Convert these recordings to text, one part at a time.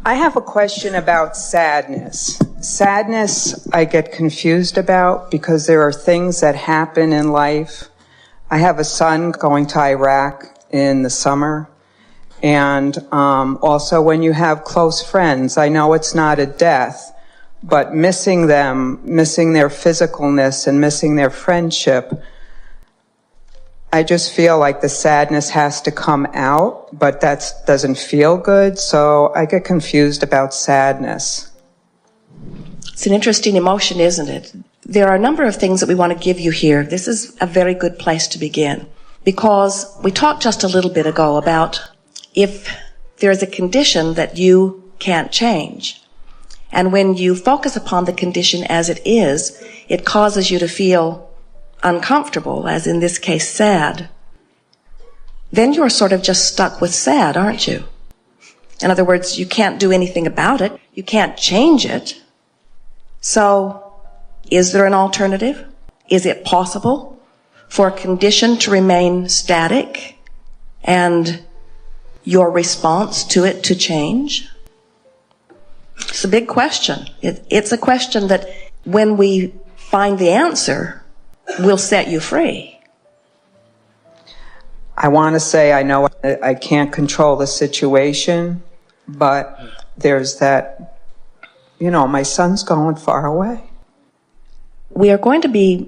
I have a question about sadness. Sadness I get confused about because there are things that happen in life. I have a son going to Iraq in the summer. And also when you have close friends, I know it's not a death, but missing them, missing their physicalness and missing their friendship, I just feel like the sadness has to come out, but that doesn't feel good, so I get confused about sadness. It's an interesting emotion, isn't it? There are a number of things that we want to give you here. This is a very good place to begin, because we talked just a little bit ago about if there's a condition that you can't change. And when you focus upon the condition as it is, it causes you to feel uncomfortable, as in this case, sad. Then you're sort of just stuck with sad, aren't you? In other words, you can't do anything about it. You can't change it. So, is there an alternative? Is it possible for a condition to remain static and your response to it to change? It's a big question. It's a question that when we find the answer, will set you free. I want to say I know I can't control the situation, but there's that, my son's going far away. We are going to be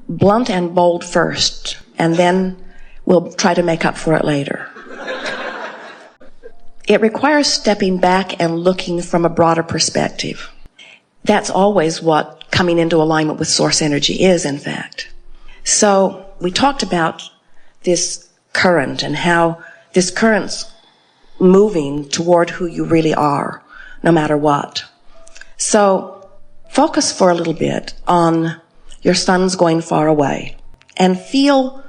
blunt and bold first, and then we'll try to make up for it later. It requires stepping back and looking from a broader perspective. That's always what coming into alignment with source energy is, in fact. So we talked about this current and how this current's moving toward who you really are, no matter what. So focus for a little bit on your son's going far away and feel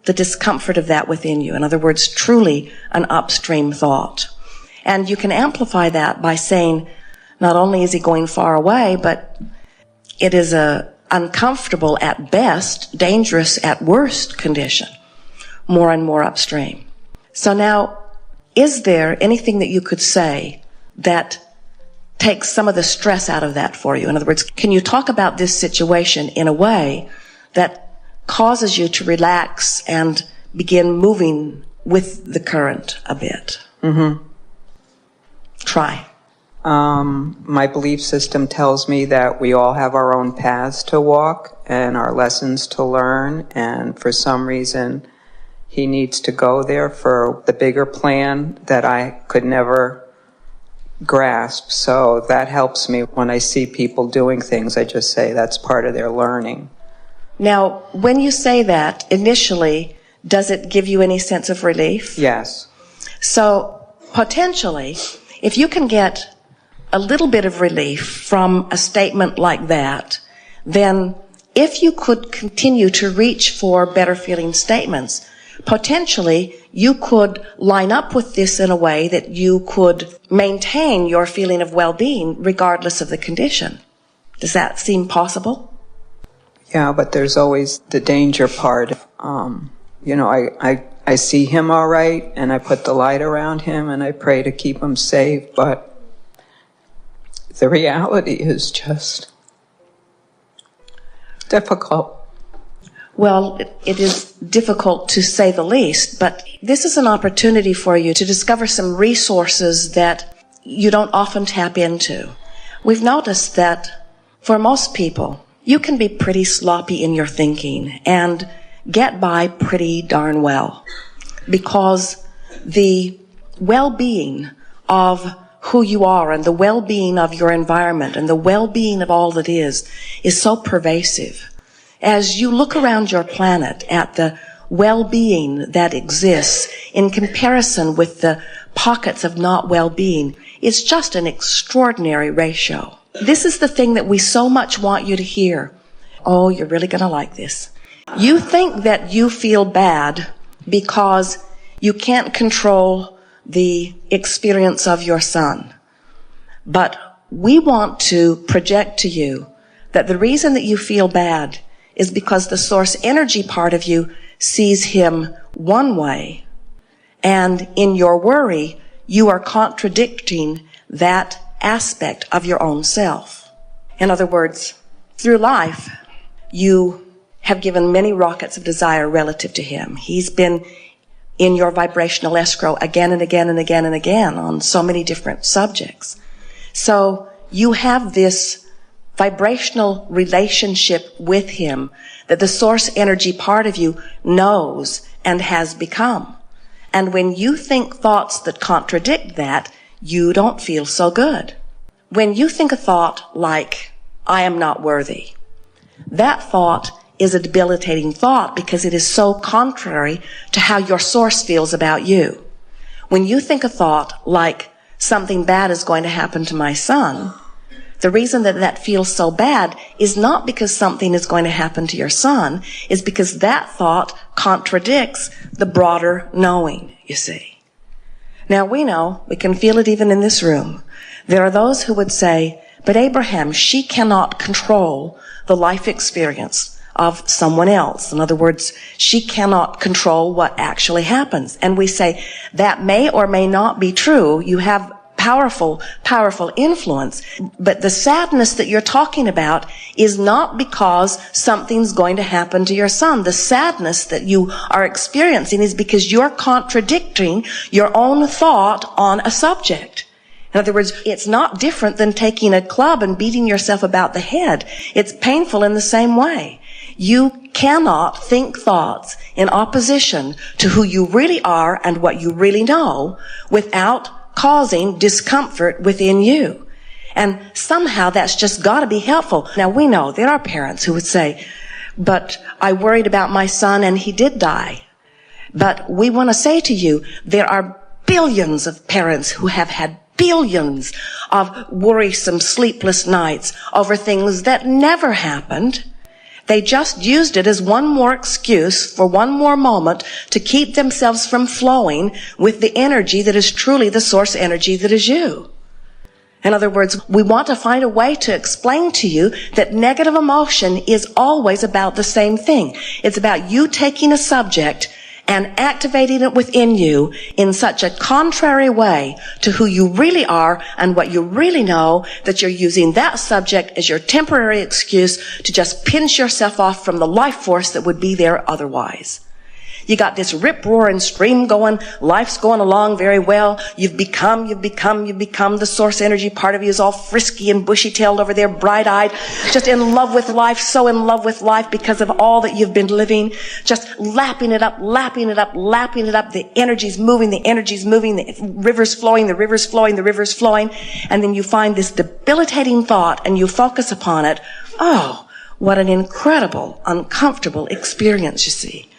the discomfort of that within you. In other words, truly an upstream thought. And you can amplify that by saying, not only is he going far away, but it is a uncomfortable at best, dangerous at worst condition, more and more upstream. So now, is there anything that you could say that takes some of the stress out of that for you? In other words, can you talk about this situation in a way that causes you to relax and begin moving with the current a bit? Mm-hmm. Try. My belief system tells me that we all have our own paths to walk and our lessons to learn, and for some reason he needs to go there for the bigger plan that I could never grasp. So that helps me when I see people doing things. I just say that's part of their learning. Now, when you say that, initially, does it give you any sense of relief? Yes. So, potentially, if you can get a little bit of relief from a statement like that, then if you could continue to reach for better feeling statements, potentially you could line up with this in a way that you could maintain your feeling of well-being regardless of the condition. Does that seem possible? Yeah, but there's always the danger part. I see him all right, and I put the light around him, and I pray to keep him safe, but the reality is just difficult. Well, it is difficult to say the least, but this is an opportunity for you to discover some resources that you don't often tap into. We've noticed that for most people, you can be pretty sloppy in your thinking and get by pretty darn well, because the well-being of who you are and the well-being of your environment and the well-being of all that is so pervasive. As you look around your planet at the well-being that exists in comparison with the pockets of not well-being, it's just an extraordinary ratio. This is the thing that we so much want you to hear. Oh, you're really going to like this. You think that you feel bad because you can't control the experience of your son. But we want to project to you that the reason that you feel bad is because the source energy part of you sees him one way. And in your worry, you are contradicting that aspect of your own self. In other words, through life, you have given many rockets of desire relative to him. He's been in your vibrational escrow again and again and again and again on so many different subjects. So you have this vibrational relationship with him that the source energy part of you knows and has become. And when you think thoughts that contradict that, you don't feel so good. When you think a thought like, I am not worthy, that thought is a debilitating thought because it is so contrary to how your source feels about you. When you think a thought like, something bad is going to happen to my son, the reason that that feels so bad is not because something is going to happen to your son, is because that thought contradicts the broader knowing, you see. Now we know, we can feel it even in this room. There are those who would say, but Abraham, she cannot control the life experience of someone else. In other words, she cannot control what actually happens. And we say, that may or may not be true. You have powerful influence. But the sadness that you're talking about is not because something's going to happen to your son. The sadness that you are experiencing is because you're contradicting your own thought on a subject. In other words, it's not different than taking a club and beating yourself about the head. It's painful in the same way. You cannot think thoughts in opposition to who you really are and what you really know without causing discomfort within you. And somehow that's just got to be helpful. Now we know there are parents who would say, but I worried about my son and he did die. But we want to say to you, there are billions of parents who have had billions of worrisome, sleepless nights over things that never happened. They just used it as one more excuse for one more moment to keep themselves from flowing with the energy that is truly the source energy that is you. In other words, we want to find a way to explain to you that negative emotion is always about the same thing. It's about you taking a subject and activating it within you in such a contrary way to who you really are and what you really know, that you're using that subject as your temporary excuse to just pinch yourself off from the life force that would be there otherwise. You got this rip-roaring stream going. Life's going along very well. You've become the source energy. Part of you is all frisky and bushy-tailed over there, bright-eyed, just in love with life, so in love with life because of all that you've been living, just lapping it up. The energy's moving, the river's flowing, and then you find this debilitating thought and you focus upon it. Oh, what an incredible, uncomfortable experience, you see.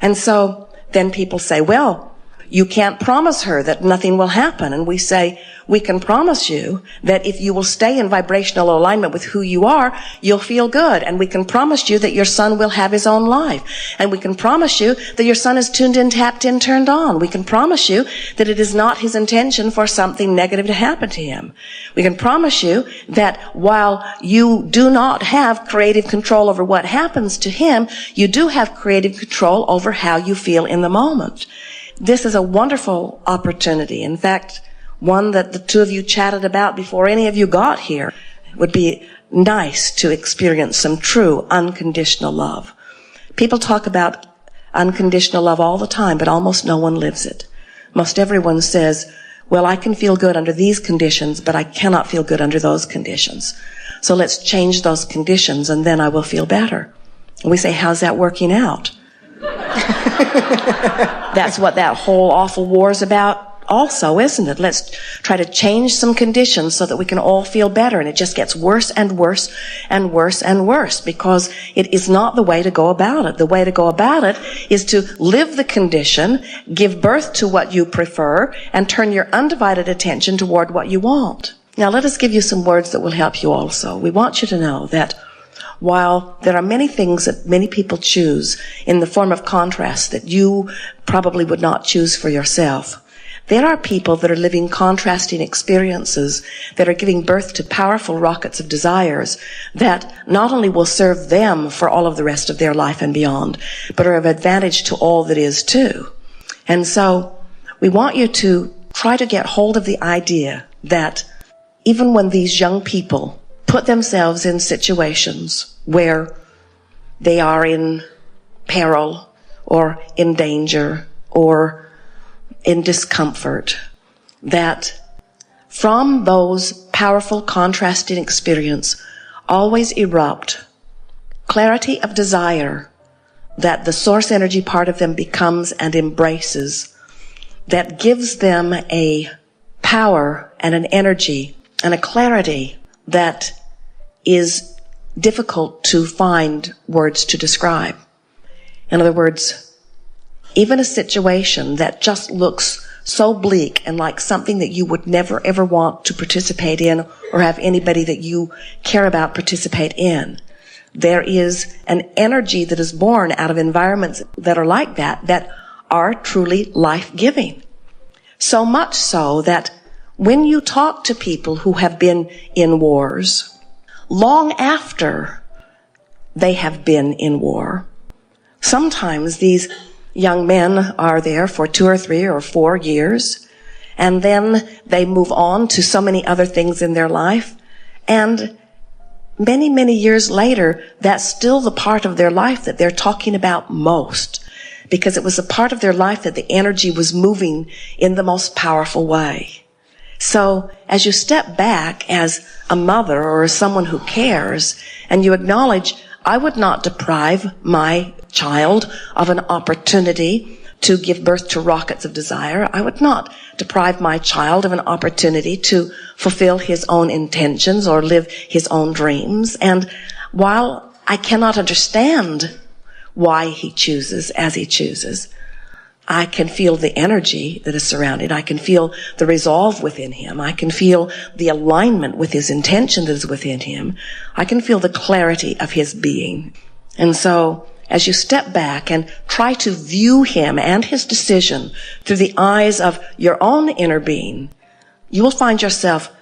And so then people say, well, you can't promise her that nothing will happen. And we say, we can promise you that if you will stay in vibrational alignment with who you are, you'll feel good. And we can promise you that your son will have his own life. And we can promise you that your son is tuned in, tapped in, turned on. We can promise you that it is not his intention for something negative to happen to him. We can promise you that while you do not have creative control over what happens to him, you do have creative control over how you feel in the moment. This is a wonderful opportunity. In fact, one that the two of you chatted about before any of you got here. It would be nice to experience some true unconditional love. People talk about unconditional love all the time, but almost no one lives it. Most everyone says, well, I can feel good under these conditions, but I cannot feel good under those conditions. So let's change those conditions and then I will feel better. And we say, how's that working out? That's what that whole awful war is about also, isn't it? Let's try to change some conditions so that we can all feel better. And it just gets worse and worse and worse and worse because it is not the way to go about it. The way to go about it is to live the condition, give birth to what you prefer, and turn your undivided attention toward what you want. Now let us give you some words that will help you also. We want you to know that while there are many things that many people choose in the form of contrast that you probably would not choose for yourself, there are people that are living contrasting experiences that are giving birth to powerful rockets of desires that not only will serve them for all of the rest of their life and beyond, but are of advantage to all that is too. And so we want you to try to get hold of the idea that even when these young people put themselves in situations where they are in peril or in danger or in discomfort, that from those powerful contrasting experiences always erupt clarity of desire that the source energy part of them becomes and embraces, that gives them a power and an energy and a clarity that is difficult to find words to describe. In other words, even a situation that just looks so bleak and like something that you would never ever want to participate in or have anybody that you care about participate in, there is an energy that is born out of environments that are like that, that are truly life-giving. So much so that when you talk to people who have been in wars, long after they have been in war, sometimes these young men are there for 2 or 3 or 4 years, and then they move on to so many other things in their life, and many, many years later, that's still the part of their life that they're talking about most, because it was the part of their life that the energy was moving in the most powerful way. So as you step back as a mother or as someone who cares, and you acknowledge, I would not deprive my child of an opportunity to give birth to rockets of desire. I would not deprive my child of an opportunity to fulfill his own intentions or live his own dreams. And while I cannot understand why he chooses as he chooses, I can feel the energy that is surrounding. I can feel the resolve within him. I can feel the alignment with his intention that is within him. I can feel the clarity of his being. And so, as you step back and try to view him and his decision through the eyes of your own inner being, you will find yourself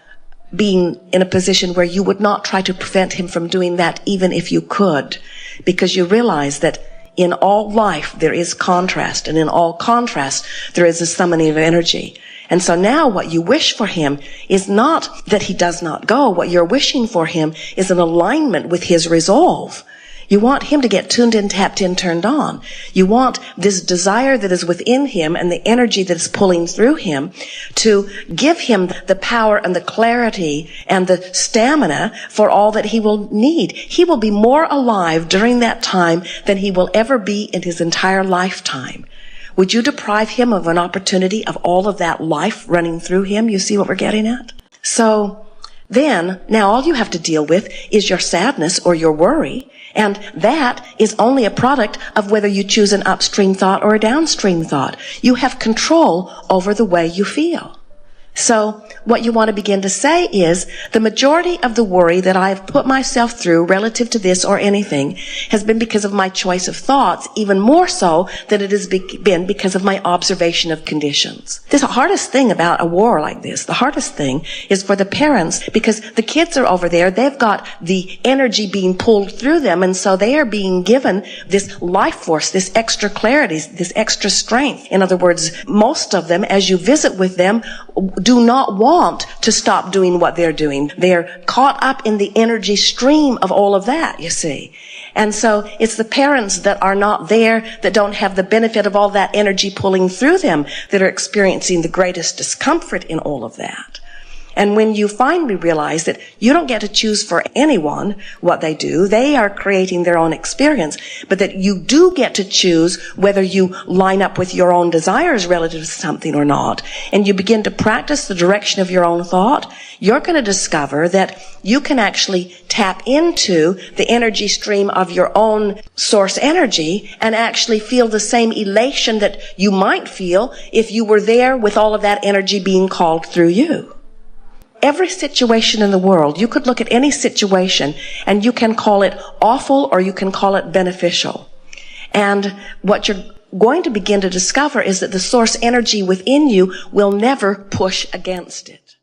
being in a position where you would not try to prevent him from doing that even if you could, because you realize that in all life there is contrast, and in all contrast there is a summoning of energy. And so now what you wish for him is not that he does not go. What you're wishing for him is an alignment with his resolve. You want him to get tuned in, tapped in, turned on. You want this desire that is within him and the energy that is pulling through him to give him the power and the clarity and the stamina for all that he will need. He will be more alive during that time than he will ever be in his entire lifetime. Would you deprive him of an opportunity of all of that life running through him? You see what we're getting at? So then, now all you have to deal with is your sadness or your worry. And that is only a product of whether you choose an upstream thought or a downstream thought. You have control over the way you feel. So what you want to begin to say is, the majority of the worry that I've put myself through relative to this or anything has been because of my choice of thoughts, even more so than it has been because of my observation of conditions. The hardest thing about a war like this, the hardest thing is for the parents, because the kids are over there, they've got the energy being pulled through them, and so they are being given this life force, this extra clarity, this extra strength. In other words, most of them, as you visit with them, do not want to stop doing what they're doing. They're caught up in the energy stream of all of that, you see. And so it's the parents that are not there, that don't have the benefit of all that energy pulling through them, that are experiencing the greatest discomfort in all of that. And when you finally realize that you don't get to choose for anyone what they do, they are creating their own experience, but that you do get to choose whether you line up with your own desires relative to something or not, and you begin to practice the direction of your own thought, you're going to discover that you can actually tap into the energy stream of your own source energy and actually feel the same elation that you might feel if you were there with all of that energy being called through you. Every situation in the world, you could look at any situation and you can call it awful or you can call it beneficial. And what you're going to begin to discover is that the source energy within you will never push against it.